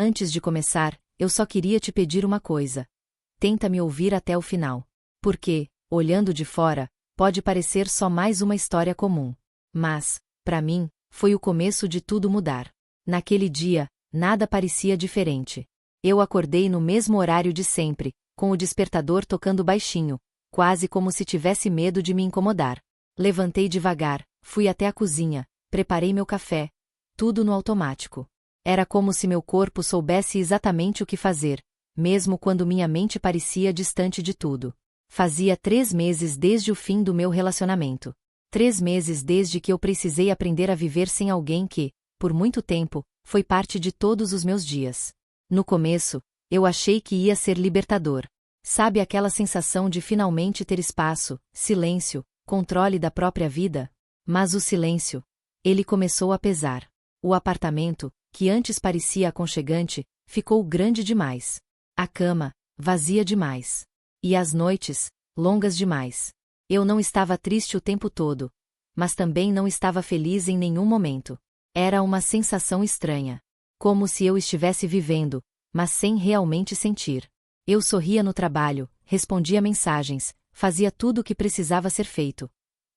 Antes de começar, eu só queria te pedir uma coisa. Tenta me ouvir até o final. Porque, olhando de fora, pode parecer só mais uma história comum. Mas, para mim, foi o começo de tudo mudar. Naquele dia, nada parecia diferente. Eu acordei no mesmo horário de sempre, com o despertador tocando baixinho, quase como se tivesse medo de me incomodar. Levantei devagar, fui até a cozinha, preparei meu café, tudo no automático. Era como se meu corpo soubesse exatamente o que fazer, mesmo quando minha mente parecia distante de tudo. Fazia 3 meses desde o fim do meu relacionamento. 3 meses desde que eu precisei aprender a viver sem alguém que, por muito tempo, foi parte de todos os meus dias. No começo, eu achei que ia ser libertador. Sabe aquela sensação de finalmente ter espaço, silêncio, controle da própria vida? Mas o silêncio, ele começou a pesar. O apartamento, que antes parecia aconchegante, ficou grande demais. A cama, vazia demais. E as noites, longas demais. Eu não estava triste o tempo todo, mas também não estava feliz em nenhum momento. Era uma sensação estranha. Como se eu estivesse vivendo, mas sem realmente sentir. Eu sorria no trabalho, respondia mensagens, fazia tudo o que precisava ser feito.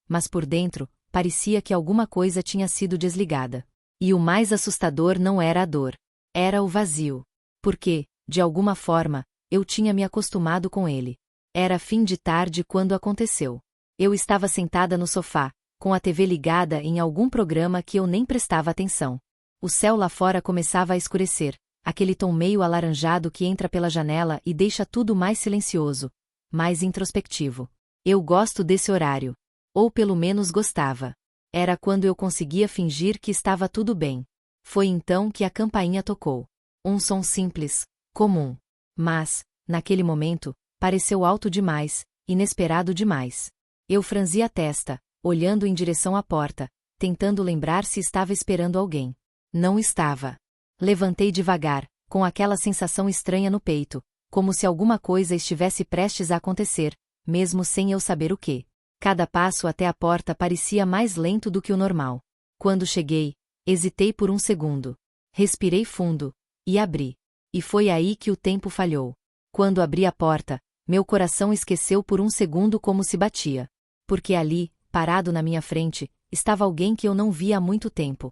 Mas por dentro, parecia que alguma coisa tinha sido desligada. E o mais assustador não era a dor. Era o vazio. Porque, de alguma forma, eu tinha me acostumado com ele. Era fim de tarde quando aconteceu. Eu estava sentada no sofá, com a TV ligada em algum programa que eu nem prestava atenção. O céu lá fora começava a escurecer, aquele tom meio alaranjado que entra pela janela e deixa tudo mais silencioso, mais introspectivo. Eu gosto desse horário. Ou pelo menos gostava. Era quando eu conseguia fingir que estava tudo bem. Foi então que a campainha tocou. Um som simples, comum. Mas, naquele momento, pareceu alto demais, inesperado demais. Eu franzi a testa, olhando em direção à porta, tentando lembrar se estava esperando alguém. Não estava. Levantei devagar, com aquela sensação estranha no peito, como se alguma coisa estivesse prestes a acontecer, mesmo sem eu saber o que. Cada passo até a porta parecia mais lento do que o normal. Quando cheguei, hesitei por um segundo. Respirei fundo, e abri. E foi aí que o tempo falhou. Quando abri a porta, meu coração esqueceu por um segundo como se batia. Porque ali, parado na minha frente, estava alguém que eu não via há muito tempo.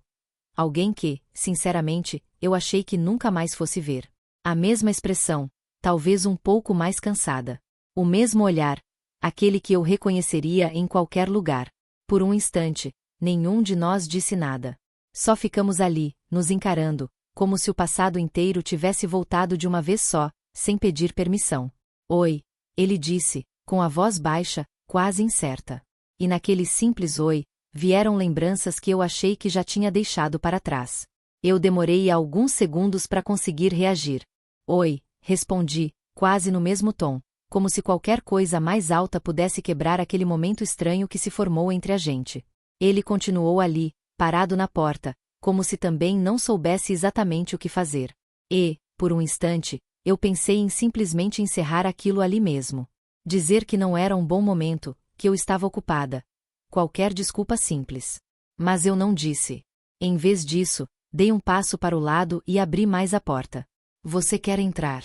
Alguém que, sinceramente, eu achei que nunca mais fosse ver. A mesma expressão, talvez um pouco mais cansada. O mesmo olhar, aquele que eu reconheceria em qualquer lugar. Por um instante, nenhum de nós disse nada. Só ficamos ali, nos encarando, como se o passado inteiro tivesse voltado de uma vez só, sem pedir permissão. Oi, ele disse, com a voz baixa, quase incerta. E naquele simples oi, vieram lembranças que eu achei que já tinha deixado para trás. Eu demorei alguns segundos para conseguir reagir. Oi, respondi, quase no mesmo tom, como se qualquer coisa mais alta pudesse quebrar aquele momento estranho que se formou entre a gente. Ele continuou ali, parado na porta, como se também não soubesse exatamente o que fazer. E, por um instante, eu pensei em simplesmente encerrar aquilo ali mesmo. Dizer que não era um bom momento, que eu estava ocupada. Qualquer desculpa simples. Mas eu não disse. Em vez disso, dei um passo para o lado e abri mais a porta. Você quer entrar?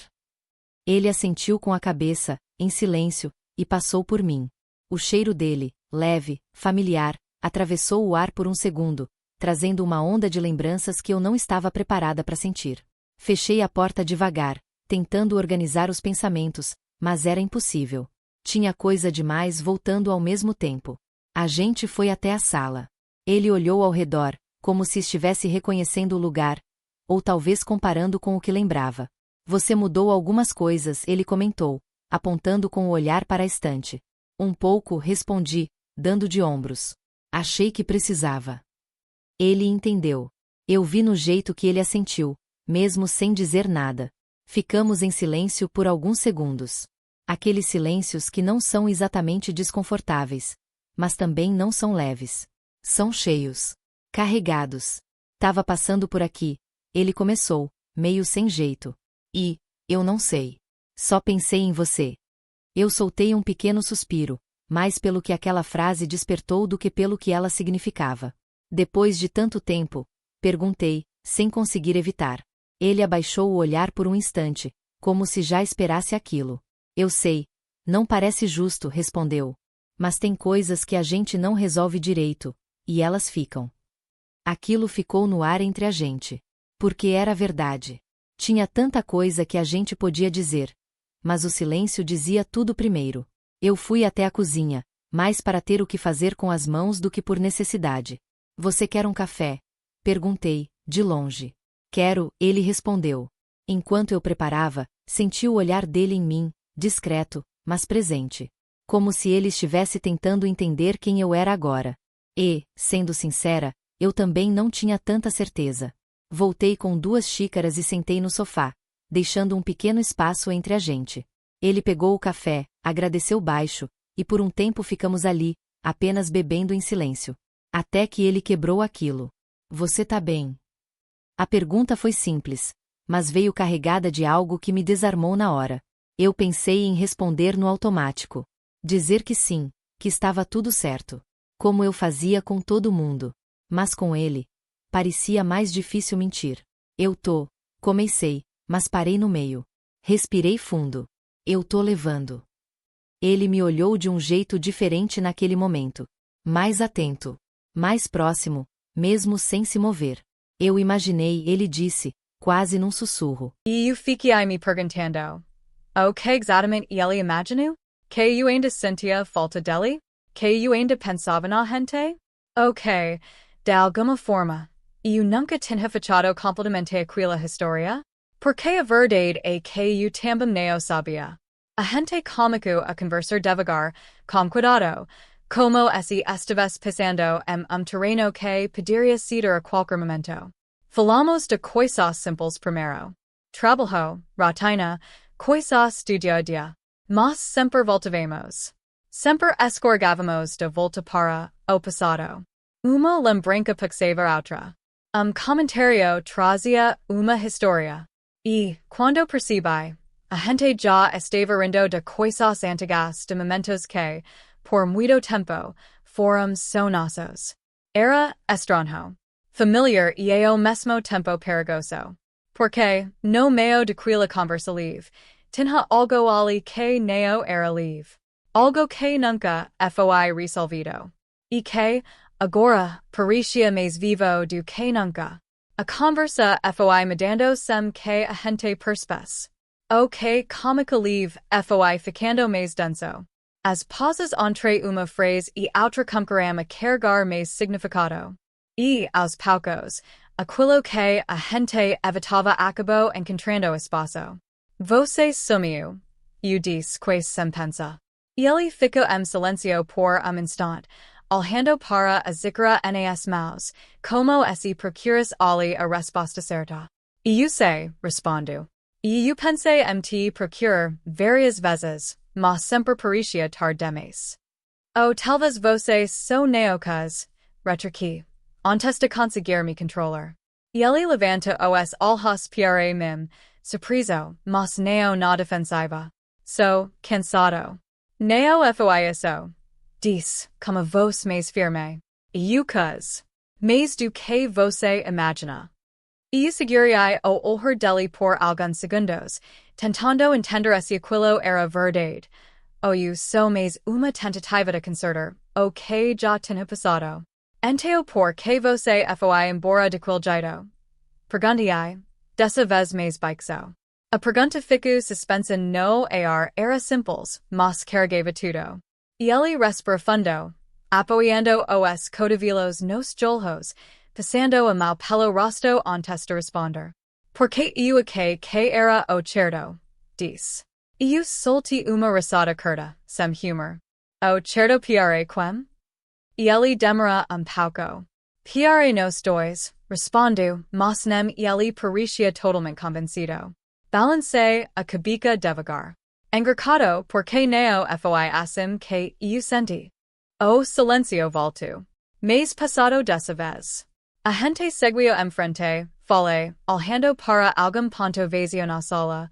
Ele assentiu com a cabeça, em silêncio, e passou por mim. O cheiro dele, leve, familiar, atravessou o ar por um segundo, trazendo uma onda de lembranças que eu não estava preparada para sentir. Fechei a porta devagar, tentando organizar os pensamentos, mas era impossível. Tinha coisa demais voltando ao mesmo tempo. A gente foi até a sala. Ele olhou ao redor, como se estivesse reconhecendo o lugar, ou talvez comparando com o que lembrava. Você mudou algumas coisas, ele comentou, apontando com o olhar para a estante. Um pouco, respondi, dando de ombros. Achei que precisava. Ele entendeu. Eu vi no jeito que ele assentiu, mesmo sem dizer nada. Ficamos em silêncio por alguns segundos. Aqueles silêncios que não são exatamente desconfortáveis, mas também não são leves. São cheios. Carregados. Tava passando por aqui. Ele começou, meio sem jeito. E, eu não sei. Só pensei em você. Eu soltei um pequeno suspiro, mais pelo que aquela frase despertou do que pelo que ela significava. Depois de tanto tempo, perguntei, sem conseguir evitar. Ele abaixou o olhar por um instante, como se já esperasse aquilo. Eu sei. Não parece justo, respondeu. Mas tem coisas que a gente não resolve direito, e elas ficam. Aquilo ficou no ar entre a gente. Porque era verdade. Tinha tanta coisa que a gente podia dizer. Mas o silêncio dizia tudo primeiro. Eu fui até a cozinha, mais para ter o que fazer com as mãos do que por necessidade. Você quer um café? Perguntei, de longe. Quero, ele respondeu. Enquanto eu preparava, senti o olhar dele em mim, discreto, mas presente. Como se ele estivesse tentando entender quem eu era agora. E, sendo sincera, eu também não tinha tanta certeza. Voltei com 2 xícaras e sentei no sofá, deixando um pequeno espaço entre a gente. Ele pegou o café, agradeceu baixo, e por um tempo ficamos ali, apenas bebendo em silêncio. Até que ele quebrou aquilo. Você tá bem? A pergunta foi simples, mas veio carregada de algo que me desarmou na hora. Eu pensei em responder no automático. Dizer que sim, que estava tudo certo. Como eu fazia com todo mundo. Mas com ele, parecia mais difícil mentir. Comecei, mas parei no meio. Respirei fundo. Eu tô levando. Ele me olhou de um jeito diferente naquele momento. Mais atento. Mais próximo, mesmo sem se mover. Eu imaginei, ele disse, quase num sussurro. E eu fiquei me perguntando. O que exatamente ele imaginou? Que eu ainda sentia falta dele? Que eu ainda pensava na gente? Ok, de alguma forma. Eu nunca tinha fechado completamente aquela história? Porque a verdade é que eu também não sabia. A gente começou a conversar devagar, com cuidado, como se estivesse pensando em terreno que poderia ser a qualquer momento. Falamos de coisas simples primeiro. Trabalho, rotina, coisas do dia a dia. Mas sempre voltávamos. Sempre escorregávamos de volta para o passado. Uma lembrança puxava outra. Comentário trazia uma história. E, quando percebi, a gente já estava rindo de coisas antigas de momentos que, por muito tempo, foram só nossos. Era estranho. Familiar e ao mesmo tempo perigoso. Porque, no meio daquela conversa livre, tinha algo ali que não era livre. Algo que nunca foi resolvido. E que, agora, parecia mais vivo do que nunca. A conversa foi mudando sem que a gente percebesse. O que comica livre foi ficando mais denso. As pausas entre uma frase e outra começaram a carregar mais significado. E, aos poucos, aquilo que a gente evitava acabou encontrando espaço. Você sumiu, eu disse quase sem pensar. E ele ficou em silêncio por instante, olhando para a xícara nas mãos, como se procurasse ali a resposta certa. E eu sei, respondo. E eu pensei em te procurar várias vezes, mas sempre parecia tarde demais. Oh, talvez você só não quis, retorqui, antes de conseguir me controlar. E ele levanta os olhos para mim, surpreso, mas não na defensiva. So, cansado. Não foi isso. Disse, com a voz mais firme. E eu quis. Mais do que você imagina. E segurei o olhar dele por alguns segundos, tentando entender se aquilo era verdade. Eu só mais uma tentativa de consertar o que já tinha passado. Então por que você foi embora daquele jeito? Perguntei, dessa vez mais baixo. A pergunta ficou suspensa no ar era simples, mas carregava tudo. E ele respirou fundo, apoiando os cotovelos nos joelhos, passando a mão pelo rosto antes de responder. Porque eu achei que era o certo, disse. Eu soltei uma risada curta, sem humor. O certo para quem? E ele demora pouco. Para nós dois, respondo, mas nem ele parecia totalmente convencido. Balancei a cabeça devagar. Engraçado porque não foi assim que eu senti. O silêncio voltou. Mas passado dessa vez. A gente seguiu em frente, falei, olhando para algum ponto vazio na sala,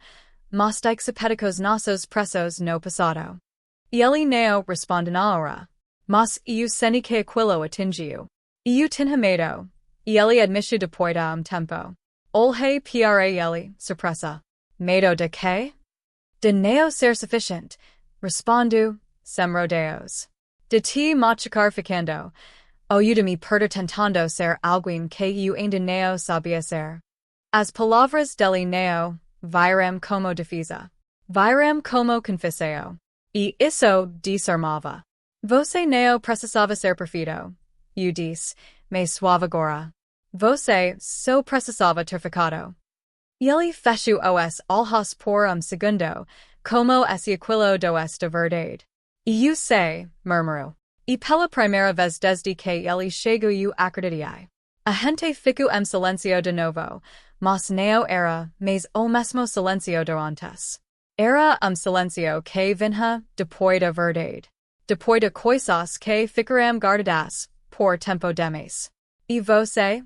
mas dixipéticos nossos pressos no passado. E ele não responde na hora. Mas eu senti que aquilo atingiu. Eu tinha medo. E ele admitiu depois de tempo. Olhe pra yeli, suppressa. Medo de que? De neo ser sufficient. Respondu, sem rodeos. De ti machacar ficando. Oudemi perder tentando ser alguien que eu ainda neo sabia ser. As palavras dele neo, virem como defesa. Virem como confisseo. E isso disarmava. Você neo precisava ser perfeito. Eu disse, me suave agora. Você so precisava ter ficado. Ele fechou os olhos por segundo, como esse aquilo do de verdade. E eu sei, murmurou. E pela primeira vez desde que ele chegou eu acreditei. A gente ficou silencio de novo, mas não era, mas o mesmo silencio de antes. Era silencio que vinha depois da verdade. Depois de coisas que ficaram guardadas, por tempo demais. E você?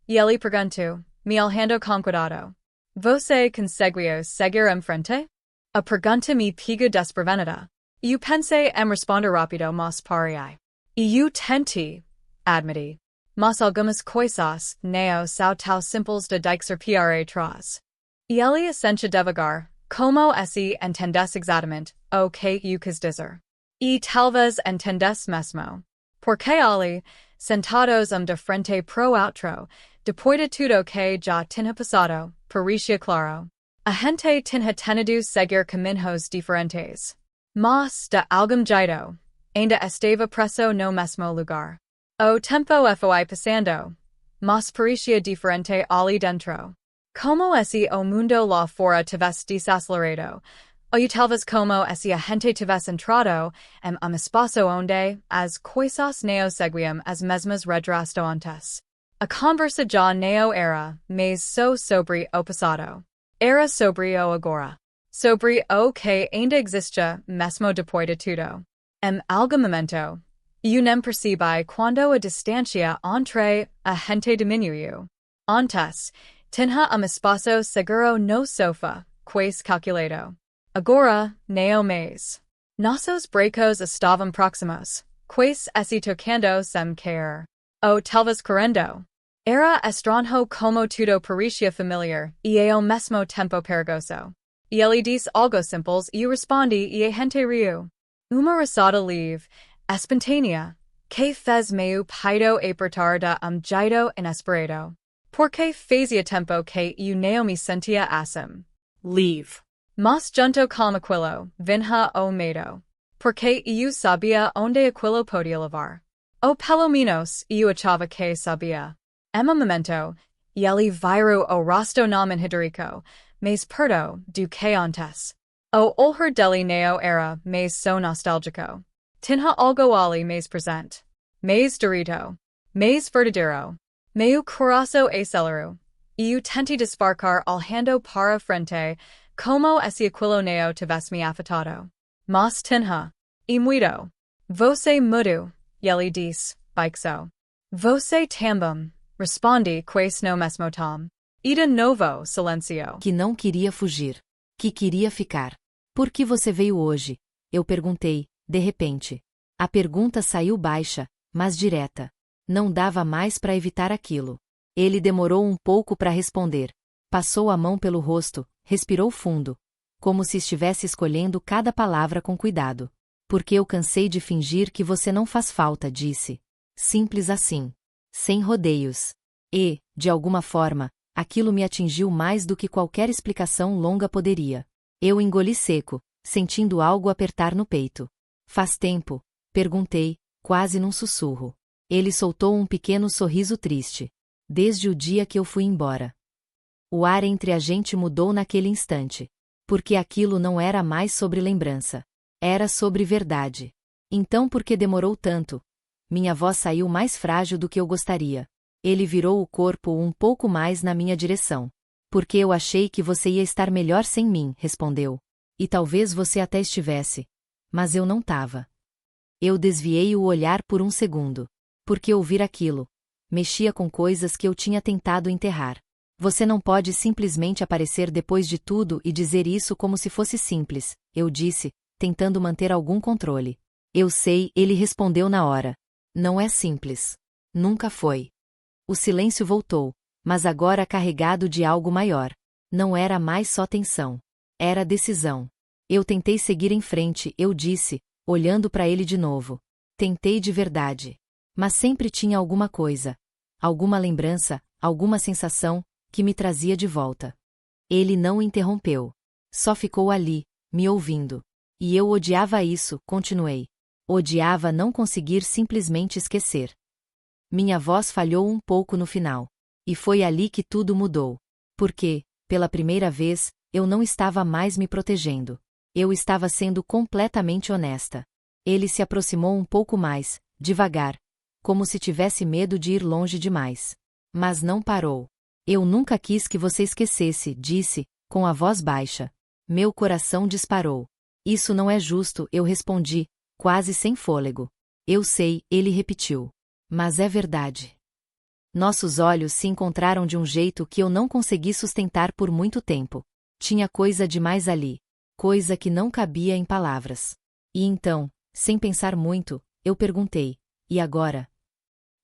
E ele perguntou, me alhando com cuidado. Você conseguiu seguir em frente? A pergunta me pegou desprevenida. Eu pensei em responder rápido mas parei. E eu tentei, admiti. Mas algumas coisas não são tão simples de dizer para trás. E ele assentiu devagar, como se entendesse exatamente o que eu quis dizer. E talvez entendesse mesmo. Porque ele, sentados de frente pro outro, depois de tudo que já tinha passado, parecia claro. A gente tinha tenido seguir caminhos diferentes. Mas, de algum jeito, ainda estava preso no mesmo lugar. O tempo foi passando. Mas parecia diferente ali dentro. Como se o mundo lá fora tivesse desacelerado, ou talvez como se a gente tivesse entrado em espaço onde as coisas não seguiam as mesmas regras do antes. A conversa já não era, mas sobre o passado. Era sobre o agora. Sobre o que ainda existia mesmo depois de tudo. Em algum momento, eu nem percebi quando a distância entre a gente diminuiu. Antes, tinha espaço seguro no sofá, quase calculado. Agora, não mais. Nossos bracos estavam próximos, quase tocando sem querer. Ou talvez correndo. Era estranho como tudo parecia familiar e ao mesmo tempo perigoso. E ele disse algo simples e eu respondi e a gente riu. Uma risada leve, espontânea, que fez meu peito apertar de jeito inesperado. Porque fazia tempo que eu não me sentia assim. Leave. Mas junto com aquilo, vinha o medo. Porque eu sabia onde aquilo podia levar. Ou pelo menos, eu achava que sabia. Em momento, ele virou o rosto na Hiderico, mas perto do que antes. O olhar dele não era mais so nostálgico. Tinha algo ali mais presente. Mais direito. Mais verdadeiro. Meu coração acelerou. Eu tentei disfarçar olhando para frente, como se aquilo não tivesse me afetado. Mas tinha. E muito. Você mudou, ele disse, baixo. Você também. Respondi quase no mesmo tom. E de novo, silencio. Que não queria fugir. Que queria ficar. Por que você veio hoje? Eu perguntei, de repente. A pergunta saiu baixa, mas direta. Não dava mais para evitar aquilo. Ele demorou um pouco para responder. Passou a mão pelo rosto, respirou fundo. Como se estivesse escolhendo cada palavra com cuidado. Porque eu cansei de fingir que você não faz falta, disse. Simples assim. Sem rodeios. E, de alguma forma, aquilo me atingiu mais do que qualquer explicação longa poderia. Eu engoli seco, sentindo algo apertar no peito. Faz tempo? Perguntei, quase num sussurro. Ele soltou um pequeno sorriso triste. Desde o dia que eu fui embora. O ar entre a gente mudou naquele instante. Porque aquilo não era mais sobre lembrança. Era sobre verdade. Então por que demorou tanto? Minha voz saiu mais frágil do que eu gostaria. Ele virou o corpo um pouco mais na minha direção. Porque eu achei que você ia estar melhor sem mim, respondeu. E talvez você até estivesse. Mas eu não tava. Eu desviei o olhar por um segundo. Porque ouvir aquilo mexia com coisas que eu tinha tentado enterrar. Você não pode simplesmente aparecer depois de tudo e dizer isso como se fosse simples, eu disse, tentando manter algum controle. Eu sei, ele respondeu na hora. Não é simples. Nunca foi. O silêncio voltou, mas agora carregado de algo maior. Não era mais só tensão. Era decisão. Eu tentei seguir em frente, eu disse, olhando para ele de novo. Tentei de verdade. Mas sempre tinha alguma coisa, alguma lembrança, alguma sensação, que me trazia de volta. Ele não interrompeu. Só ficou ali, me ouvindo. E eu odiava isso, continuei. Odiava não conseguir simplesmente esquecer. Minha voz falhou um pouco no final. E foi ali que tudo mudou. Porque, pela primeira vez, eu não estava mais me protegendo. Eu estava sendo completamente honesta. Ele se aproximou um pouco mais, devagar, como se tivesse medo de ir longe demais. Mas não parou. Eu nunca quis que você esquecesse, disse, com a voz baixa. Meu coração disparou. Isso não é justo, eu respondi, quase sem fôlego. Eu sei, ele repetiu. Mas é verdade. Nossos olhos se encontraram de um jeito que eu não consegui sustentar por muito tempo. Tinha coisa demais ali. Coisa que não cabia em palavras. E então, sem pensar muito, eu perguntei, e agora?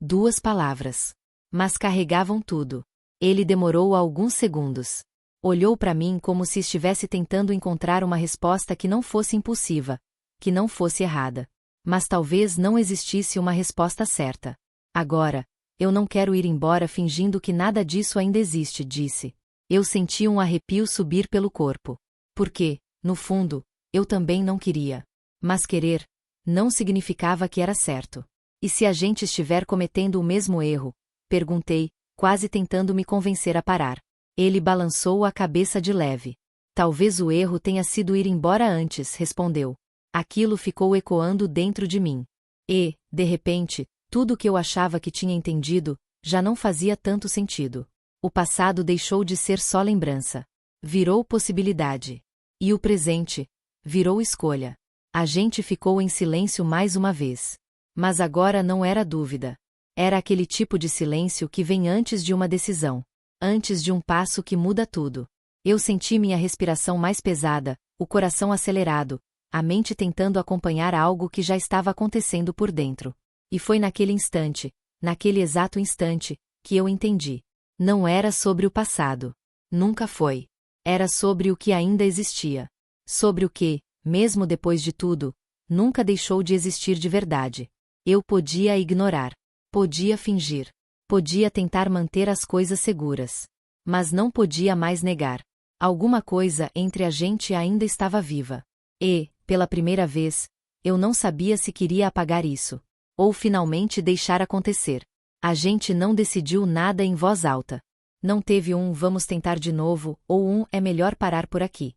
2 palavras. Mas carregavam tudo. Ele demorou alguns segundos. Olhou para mim como se estivesse tentando encontrar uma resposta que não fosse impulsiva, que não fosse errada. Mas talvez não existisse uma resposta certa. Agora, eu não quero ir embora fingindo que nada disso ainda existe, disse. Eu senti um arrepio subir pelo corpo. Porque, no fundo, eu também não queria. Mas querer não significava que era certo. E se a gente estiver cometendo o mesmo erro? Perguntei, quase tentando me convencer a parar. Ele balançou a cabeça de leve. Talvez o erro tenha sido ir embora antes, respondeu. Aquilo ficou ecoando dentro de mim. E, de repente, tudo o que eu achava que tinha entendido, já não fazia tanto sentido. O passado deixou de ser só lembrança. Virou possibilidade. E o presente virou escolha. A gente ficou em silêncio mais uma vez. Mas agora não era dúvida. Era aquele tipo de silêncio que vem antes de uma decisão. Antes de um passo que muda tudo. Eu senti minha respiração mais pesada, o coração acelerado, a mente tentando acompanhar algo que já estava acontecendo por dentro. E foi naquele instante, naquele exato instante, que eu entendi. Não era sobre o passado. Nunca foi. Era sobre o que ainda existia. Sobre o que, mesmo depois de tudo, nunca deixou de existir de verdade. Eu podia ignorar. Podia fingir. Podia tentar manter as coisas seguras. Mas não podia mais negar. Alguma coisa entre a gente ainda estava viva. E, pela primeira vez, eu não sabia se queria apagar isso. Ou finalmente deixar acontecer. A gente não decidiu nada em voz alta. Não teve um vamos tentar de novo, ou um é melhor parar por aqui.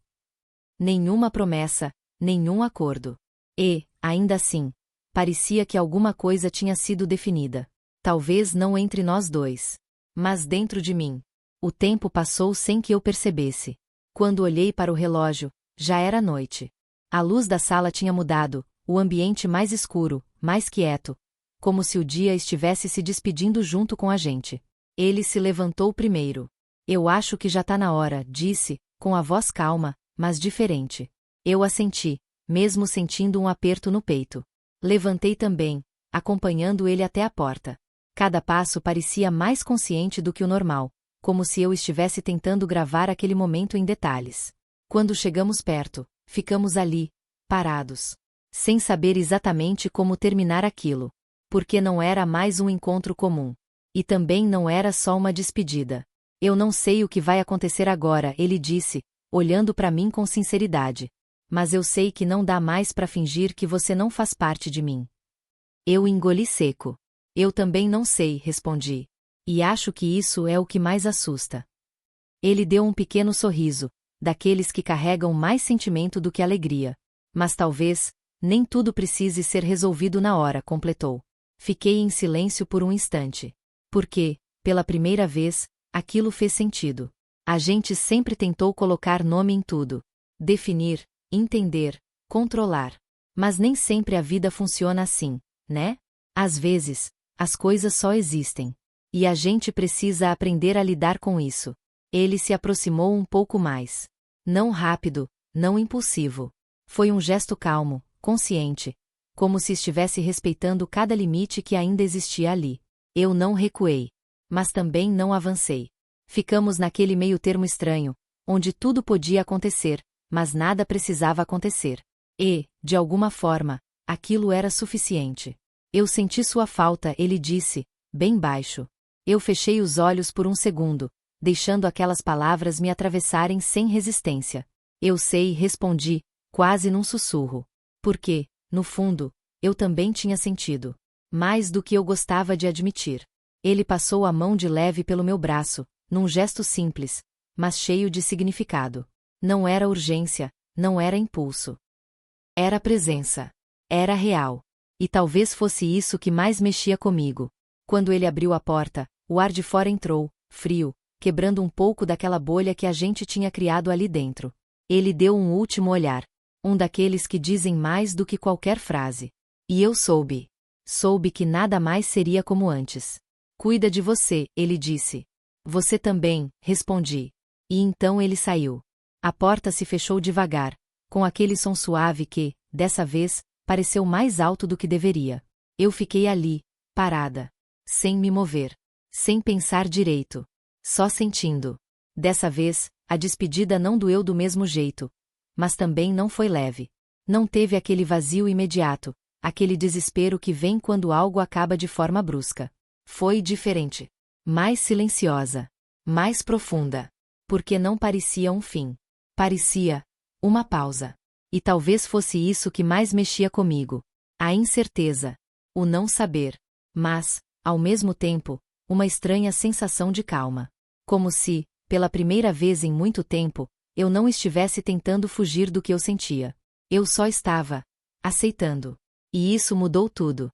Nenhuma promessa, nenhum acordo. E, ainda assim, parecia que alguma coisa tinha sido definida. Talvez não entre nós dois. Mas dentro de mim. O tempo passou sem que eu percebesse. Quando olhei para o relógio, já era noite. A luz da sala tinha mudado, o ambiente mais escuro, mais quieto, como se o dia estivesse se despedindo junto com a gente. Ele se levantou primeiro. Eu acho que já tá na hora, disse, com a voz calma, mas diferente. Eu assenti, mesmo sentindo um aperto no peito. Levantei também, acompanhando ele até a porta. Cada passo parecia mais consciente do que o normal, como se eu estivesse tentando gravar aquele momento em detalhes. Quando chegamos perto, ficamos ali, parados. Sem saber exatamente como terminar aquilo. Porque não era mais um encontro comum. E também não era só uma despedida. Eu não sei o que vai acontecer agora, ele disse, olhando para mim com sinceridade. Mas eu sei que não dá mais para fingir que você não faz parte de mim. Eu engoli seco. Eu também não sei, respondi. E acho que isso é o que mais assusta. Ele deu um pequeno sorriso, daqueles que carregam mais sentimento do que alegria. Mas talvez, nem tudo precise ser resolvido na hora, completou. Fiquei em silêncio por um instante. Porque, pela primeira vez, aquilo fez sentido. A gente sempre tentou colocar nome em tudo. Definir, entender, controlar. Mas nem sempre a vida funciona assim, né? Às vezes, as coisas só existem. E a gente precisa aprender a lidar com isso. Ele se aproximou um pouco mais. Não rápido, não impulsivo. Foi um gesto calmo, consciente, como se estivesse respeitando cada limite que ainda existia ali. Eu não recuei. Mas também não avancei. Ficamos naquele meio termo estranho, onde tudo podia acontecer, mas nada precisava acontecer. E, de alguma forma, aquilo era suficiente. Eu senti sua falta, ele disse, bem baixo. Eu fechei os olhos por um segundo, deixando aquelas palavras me atravessarem sem resistência. Eu sei, respondi, quase num sussurro. Porque, no fundo, eu também tinha sentido. Mais do que eu gostava de admitir. Ele passou a mão de leve pelo meu braço, num gesto simples, mas cheio de significado. Não era urgência, não era impulso. Era presença. Era real. E talvez fosse isso que mais mexia comigo. Quando ele abriu a porta, o ar de fora entrou, frio, quebrando um pouco daquela bolha que a gente tinha criado ali dentro. Ele deu um último olhar. Um daqueles que dizem mais do que qualquer frase. E eu soube. Soube que nada mais seria como antes. Cuida de você, ele disse. Você também, respondi. E então ele saiu. A porta se fechou devagar, com aquele som suave que, dessa vez, pareceu mais alto do que deveria. Eu fiquei ali, parada. Sem me mover. Sem pensar direito. Só sentindo. Dessa vez, a despedida não doeu do mesmo jeito. Mas também não foi leve. Não teve aquele vazio imediato, aquele desespero que vem quando algo acaba de forma brusca. Foi diferente. Mais silenciosa. Mais profunda. Porque não parecia um fim. Parecia uma pausa. E talvez fosse isso que mais mexia comigo. A incerteza. O não saber. Mas, ao mesmo tempo, uma estranha sensação de calma. Como se, pela primeira vez em muito tempo, eu não estivesse tentando fugir do que eu sentia. Eu só estava aceitando. E isso mudou tudo.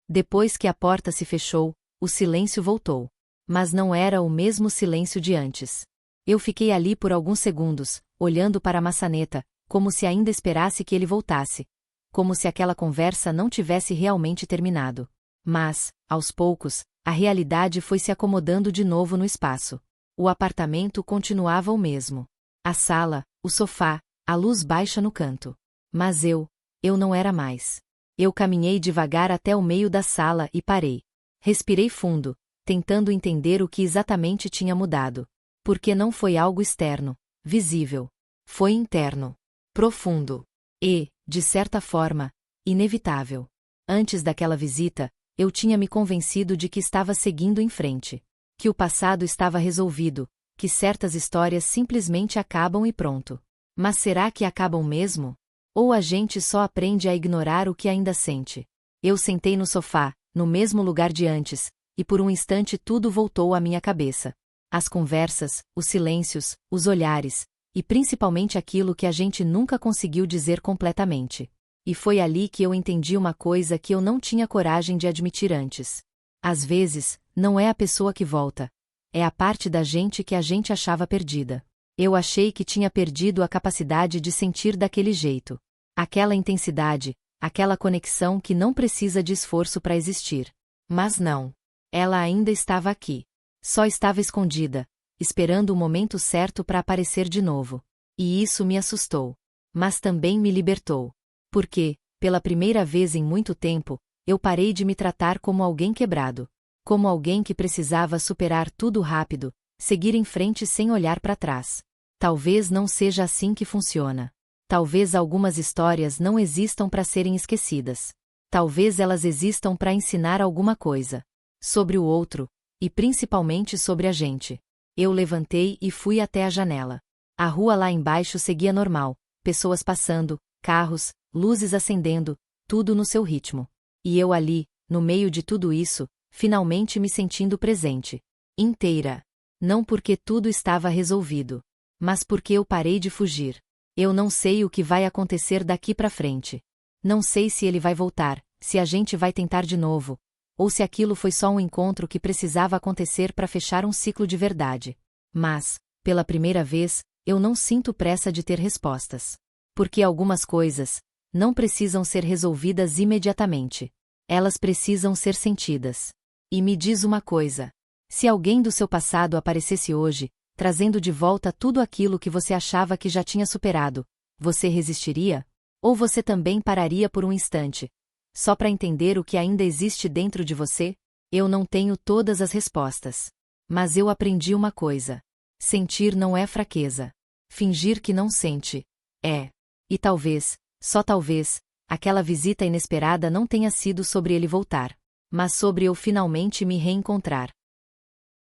Depois que a porta se fechou, o silêncio voltou. Mas não era o mesmo silêncio de antes. Eu fiquei ali por alguns segundos, olhando para a maçaneta, como se ainda esperasse que ele voltasse. Como se aquela conversa não tivesse realmente terminado. Mas, aos poucos, a realidade foi se acomodando de novo no espaço. O apartamento continuava o mesmo. A sala, o sofá, a luz baixa no canto. Mas eu não era mais. Eu caminhei devagar até o meio da sala e parei. Respirei fundo, tentando entender o que exatamente tinha mudado. Porque não foi algo externo, visível. Foi interno. Profundo. E, de certa forma, inevitável. Antes daquela visita, eu tinha me convencido de que estava seguindo em frente. Que o passado estava resolvido, que certas histórias simplesmente acabam e pronto. Mas será que acabam mesmo? Ou a gente só aprende a ignorar o que ainda sente? Eu sentei no sofá, no mesmo lugar de antes, e por um instante tudo voltou à minha cabeça. As conversas, os silêncios, os olhares, e principalmente aquilo que a gente nunca conseguiu dizer completamente. E foi ali que eu entendi uma coisa que eu não tinha coragem de admitir antes. Às vezes, não é a pessoa que volta. É a parte da gente que a gente achava perdida. Eu achei que tinha perdido a capacidade de sentir daquele jeito. Aquela intensidade, aquela conexão que não precisa de esforço para existir. Mas não. Ela ainda estava aqui. Só estava escondida, esperando o momento certo para aparecer de novo. E isso me assustou. Mas também me libertou. Porque, pela primeira vez em muito tempo, eu parei de me tratar como alguém quebrado. Como alguém que precisava superar tudo rápido, seguir em frente sem olhar para trás. Talvez não seja assim que funciona. Talvez algumas histórias não existam para serem esquecidas. Talvez elas existam para ensinar alguma coisa. Sobre o outro, e principalmente sobre a gente. Eu levantei e fui até a janela. A rua lá embaixo seguia normal, pessoas passando, carros, luzes acendendo, tudo no seu ritmo. E eu ali, no meio de tudo isso, finalmente me sentindo presente. Inteira. Não porque tudo estava resolvido. Mas porque eu parei de fugir. Eu não sei o que vai acontecer daqui para frente. Não sei se ele vai voltar, se a gente vai tentar de novo, ou se aquilo foi só um encontro que precisava acontecer para fechar um ciclo de verdade. Mas, pela primeira vez, eu não sinto pressa de ter respostas. Porque algumas coisas não precisam ser resolvidas imediatamente. Elas precisam ser sentidas. E me diz uma coisa. Se alguém do seu passado aparecesse hoje, trazendo de volta tudo aquilo que você achava que já tinha superado, você resistiria? Ou você também pararia por um instante, só para entender o que ainda existe dentro de você? Eu não tenho todas as respostas. Mas eu aprendi uma coisa. Sentir não é fraqueza. Fingir que não sente. É. E talvez, só talvez, aquela visita inesperada não tenha sido sobre ele voltar, mas sobre eu finalmente me reencontrar.